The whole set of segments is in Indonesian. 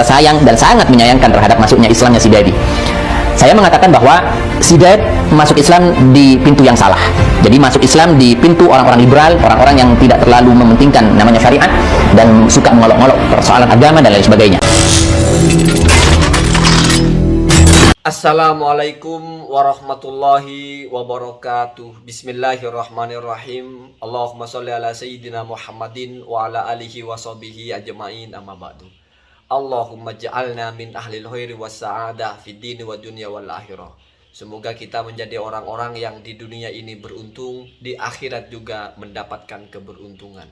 sayang dan sangat menyayangkan terhadap masuknya Islamnya si Dedi. Saya mengatakan bahwa si Ded masuk Islam di pintu yang salah. Jadi masuk Islam di pintu orang-orang liberal, orang-orang yang tidak terlalu mementingkan namanya syariat dan suka mengolok-olok persoalan agama dan lain sebagainya. Assalamualaikum warahmatullahi wabarakatuh. Bismillahirrahmanirrahim. Allahumma sholli ala sayyidina Muhammadin wa ala alihi wa sahbihi ajma'in, amma ba'du. Allahumma ja'alna min ahlil khairi was sa'adah fid dini wa dunya wal akhirah. Semoga kita menjadi orang-orang yang di dunia ini beruntung, di akhirat juga mendapatkan keberuntungan.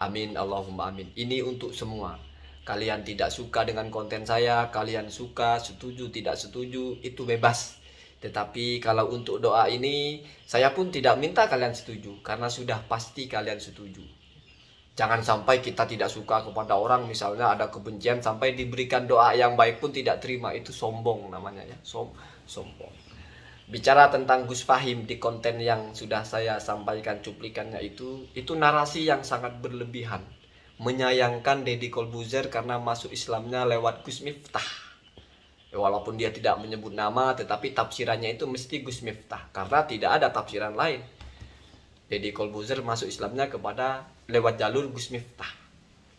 Amin Allahumma amin. Ini untuk semua. Kalian tidak suka dengan konten saya, kalian suka, setuju, tidak setuju, itu bebas. Tetapi kalau untuk doa ini, saya pun tidak minta kalian setuju, karena sudah pasti kalian setuju. Jangan sampai kita tidak suka kepada orang, misalnya ada kebencian, sampai diberikan doa yang baik pun tidak terima, itu sombong namanya ya, sombong. Bicara tentang Gus Fahim di konten yang sudah saya sampaikan cuplikannya itu narasi yang sangat berlebihan. Menyayangkan Deddy Corbuzier karena masuk Islamnya lewat Gus Miftah. Walaupun dia tidak menyebut nama, tetapi tafsirannya itu mesti Gus Miftah, karena tidak ada tafsiran lain. Deddy Corbuzier masuk Islamnya kepada lewat jalur Gus Miftah.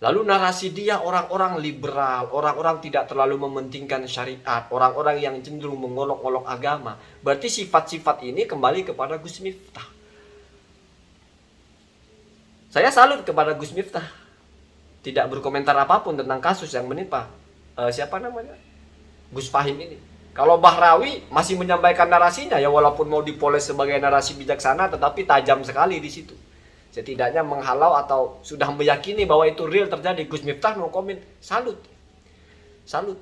Lalu narasi dia orang-orang liberal, orang-orang tidak terlalu mementingkan syariat, orang-orang yang cenderung mengolok-olok agama. Berarti sifat-sifat ini kembali kepada Gus Miftah. Saya salut kepada Gus Miftah. Tidak berkomentar apapun tentang kasus yang menimpa siapa namanya? Gus Fahim ini. Kalau Bahrawi masih menyampaikan narasinya, ya walaupun mau dipoles sebagai narasi bijaksana, tetapi tajam sekali di situ. Setidaknya menghalau atau sudah meyakini bahwa itu real terjadi. Gus Miftah no comment, salut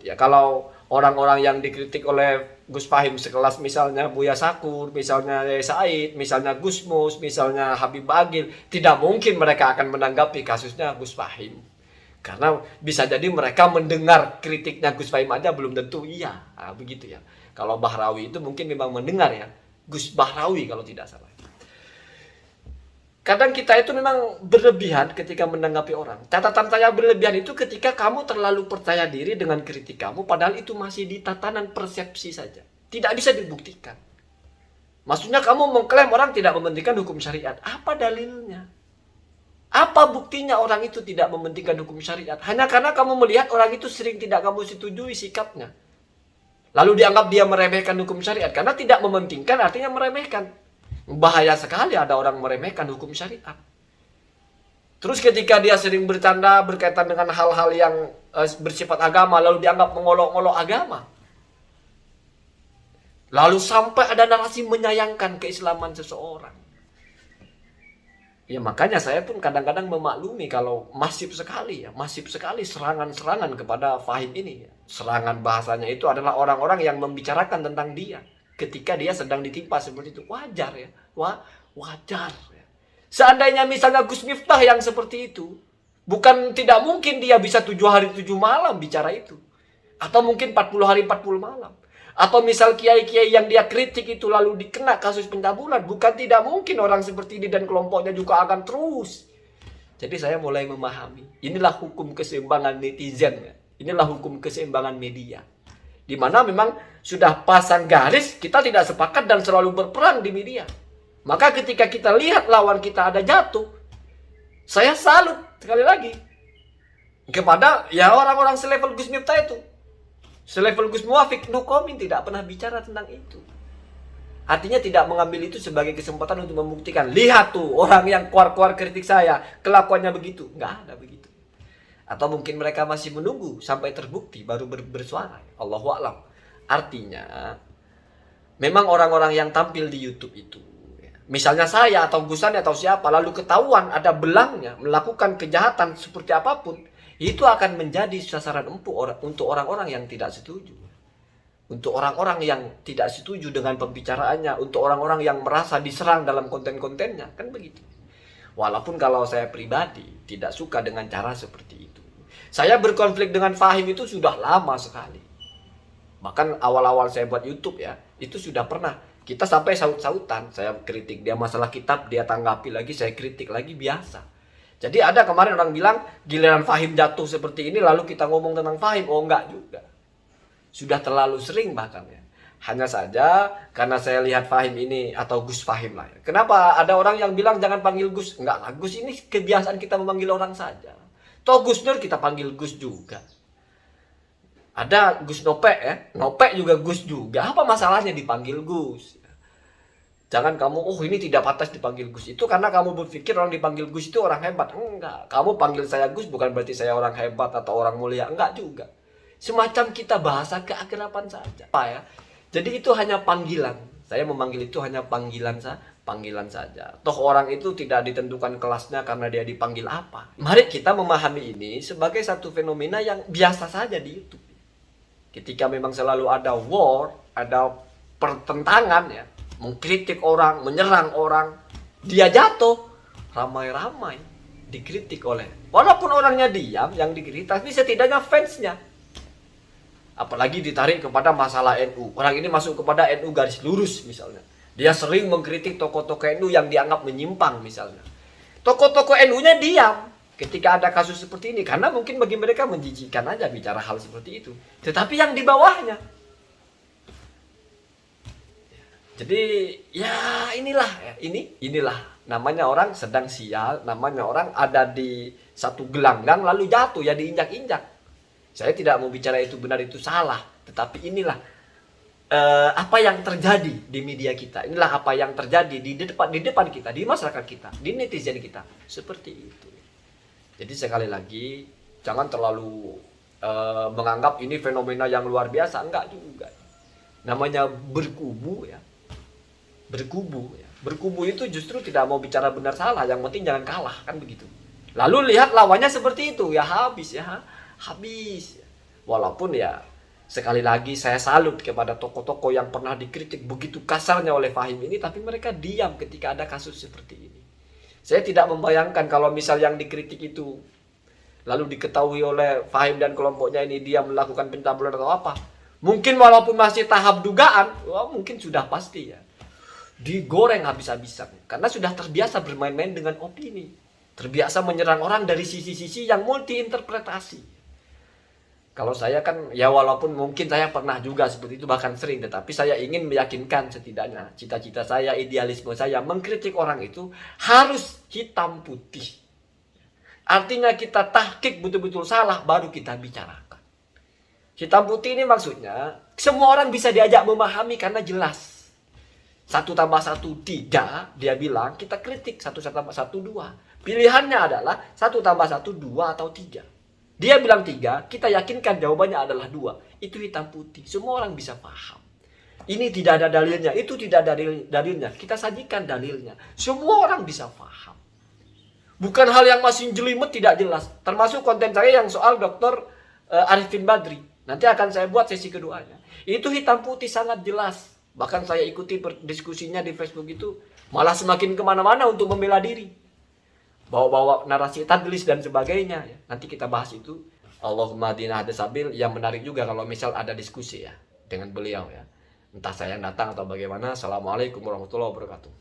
ya. Kalau orang-orang yang dikritik oleh Gus Fahim sekelas misalnya Buya Sakur, misalnya Said, misalnya Gus Mus, misalnya Habib Agil, tidak mungkin mereka akan menanggapi kasusnya Gus Fahim. Karena bisa jadi mereka mendengar kritiknya Gus Fahim aja belum tentu iya. Nah, begitu ya. Kalau Bahrawi itu mungkin memang mendengar ya. Gus Bahrawi kalau tidak salah. Kadang kita itu memang berlebihan ketika menanggapi orang. Catatan saya berlebihan itu ketika kamu terlalu percaya diri dengan kritik kamu, padahal itu masih di tatanan persepsi saja. Tidak bisa dibuktikan. Maksudnya kamu mengklaim orang tidak mementingkan hukum syariat. Apa dalilnya? Apa buktinya orang itu tidak mementingkan hukum syariat? Hanya karena kamu melihat orang itu sering tidak kamu setujui sikapnya. Lalu dianggap dia meremehkan hukum syariat. Karena tidak mementingkan artinya meremehkan. Bahaya sekali ada orang meremehkan hukum syariat. Terus ketika dia sering bercanda berkaitan dengan hal-hal yang bersifat agama, lalu dianggap mengolok-olok agama. Lalu sampai ada narasi menyayangkan keislaman seseorang. Ya makanya saya pun kadang-kadang memaklumi kalau masif sekali serangan-serangan kepada Fahim ini. Serangan bahasanya itu adalah orang-orang yang membicarakan tentang dia ketika dia sedang ditimpa seperti itu. Wajar ya, wajar ya. Seandainya misalnya Gus Miftah yang seperti itu, bukan tidak mungkin dia bisa 7 hari 7 malam bicara itu. Atau mungkin 40 hari 40 malam. Atau misal kiai-kiai yang dia kritik itu lalu dikena kasus pencabulan. Bukan tidak mungkin orang seperti ini dan kelompoknya juga akan terus. Jadi saya mulai memahami. Inilah hukum keseimbangan netizen. Ya. Inilah hukum keseimbangan media. Di mana memang sudah pasang garis, kita tidak sepakat dan selalu berperang di media. Maka ketika kita lihat lawan kita ada jatuh, saya salut sekali lagi kepada ya orang-orang selevel Gus Miftah itu. Selevel Gus Muwafiq, no comment, tidak pernah bicara tentang itu. Artinya tidak mengambil itu sebagai kesempatan untuk membuktikan. Lihat tuh orang yang keluar-keluar kritik saya, kelakuannya begitu. Nggak ada begitu. Atau mungkin mereka masih menunggu sampai terbukti baru bersuara. Allahu a'lam. Artinya, memang orang-orang yang tampil di YouTube itu, misalnya saya atau Gusan atau siapa, lalu ketahuan ada belangnya melakukan kejahatan seperti apapun, itu akan menjadi sasaran empuk untuk orang-orang yang tidak setuju. Untuk orang-orang yang tidak setuju dengan pembicaraannya, untuk orang-orang yang merasa diserang dalam konten-kontennya, kan begitu. Walaupun kalau saya pribadi tidak suka dengan cara seperti itu. Saya berkonflik dengan Fahim itu sudah lama sekali. Bahkan awal-awal saya buat YouTube ya, itu sudah pernah. Kita sampai saut-sautan, saya kritik dia masalah kitab, dia tanggapi lagi, saya kritik lagi, biasa. Jadi ada kemarin orang bilang giliran Fahim jatuh seperti ini lalu kita ngomong tentang Fahim. Oh enggak juga. Sudah terlalu sering bahkan ya. Hanya saja karena saya lihat Fahim ini atau Gus Fahim lah ya. Kenapa ada orang yang bilang jangan panggil Gus? Enggak lah, Gus ini kebiasaan kita memanggil orang saja. Toh Gus Nur kita panggil Gus juga. Ada Gus Nopek ya. Nopek juga Gus juga. Apa masalahnya dipanggil Gus? Jangan kamu, oh ini tidak pantas dipanggil Gus. Itu karena kamu berpikir orang dipanggil Gus itu orang hebat. Enggak. Kamu panggil saya Gus bukan berarti saya orang hebat atau orang mulia. Enggak juga. Semacam kita bahasa keakraban saja. Apa ya? Jadi itu hanya panggilan. Saya memanggil itu hanya panggilan saja. Toh orang itu tidak ditentukan kelasnya karena dia dipanggil apa. Mari kita memahami ini sebagai satu fenomena yang biasa saja di YouTube. Ketika memang selalu ada war, ada pertentangan ya. Mengkritik orang, menyerang orang, dia jatuh, ramai-ramai dikritik oleh. Walaupun orangnya diam, yang dikritik, tapi setidaknya fansnya. Apalagi ditarik kepada masalah NU. Orang ini masuk kepada NU garis lurus misalnya. Dia sering mengkritik tokoh-tokoh NU yang dianggap menyimpang misalnya. Tokoh-tokoh NU-nya diam ketika ada kasus seperti ini. Karena mungkin bagi mereka menjijikkan aja bicara hal seperti itu. Tetapi yang di bawahnya. Jadi ya inilah namanya orang sedang sial, namanya orang ada di satu gelanggang lalu jatuh ya diinjak-injak. Saya tidak mau bicara itu benar itu salah, tetapi inilah apa yang terjadi di media kita. Inilah apa yang terjadi di depan kita, di masyarakat kita, di netizen kita. Seperti itu. Jadi sekali lagi jangan terlalu menganggap ini fenomena yang luar biasa, enggak juga. Namanya berkubu ya. Berkubu itu justru tidak mau bicara benar salah, yang penting jangan kalah, kan begitu. Lalu lihat lawannya seperti itu, ya habis. Walaupun ya sekali lagi saya salut kepada tokoh-tokoh yang pernah dikritik begitu kasarnya oleh Fahim ini, tapi mereka diam ketika ada kasus seperti ini. Saya tidak membayangkan kalau misal yang dikritik itu lalu diketahui oleh Fahim dan kelompoknya ini dia melakukan pencabulan atau apa. Mungkin walaupun masih tahap dugaan, mungkin sudah pasti ya. Digoreng habis-habisan karena sudah terbiasa bermain-main dengan opini, terbiasa menyerang orang dari sisi-sisi yang multi interpretasi. Kalau saya kan ya walaupun mungkin saya pernah juga seperti itu bahkan sering, tetapi saya ingin meyakinkan setidaknya cita-cita saya, idealisme saya mengkritik orang itu harus hitam putih. Artinya kita tahqiq betul-betul salah baru kita bicarakan. Hitam putih ini maksudnya semua orang bisa diajak memahami karena jelas. 1 + 1 3, dia bilang kita kritik 1 + 1 2. Pilihannya adalah 1 + 1 2 atau 3. Dia bilang 3, kita yakinkan jawabannya adalah 2. Itu hitam putih, semua orang bisa paham. Ini tidak ada dalilnya, itu tidak ada dalilnya. Kita sajikan dalilnya, semua orang bisa paham. Bukan hal yang masih jelimet tidak jelas. Termasuk konten saya yang soal Dr. Arifin Badri. Nanti akan saya buat sesi keduanya. Itu hitam putih sangat jelas. Bahkan saya ikuti diskusinya di Facebook itu malah semakin kemana-mana untuk membela diri. Bawa-bawa narasi tadlis dan sebagainya. Nanti kita bahas itu. Allahumma hadina hada sabil. Yang menarik juga kalau misal ada diskusi ya dengan beliau ya. Entah saya datang atau bagaimana. Assalamualaikum warahmatullahi wabarakatuh.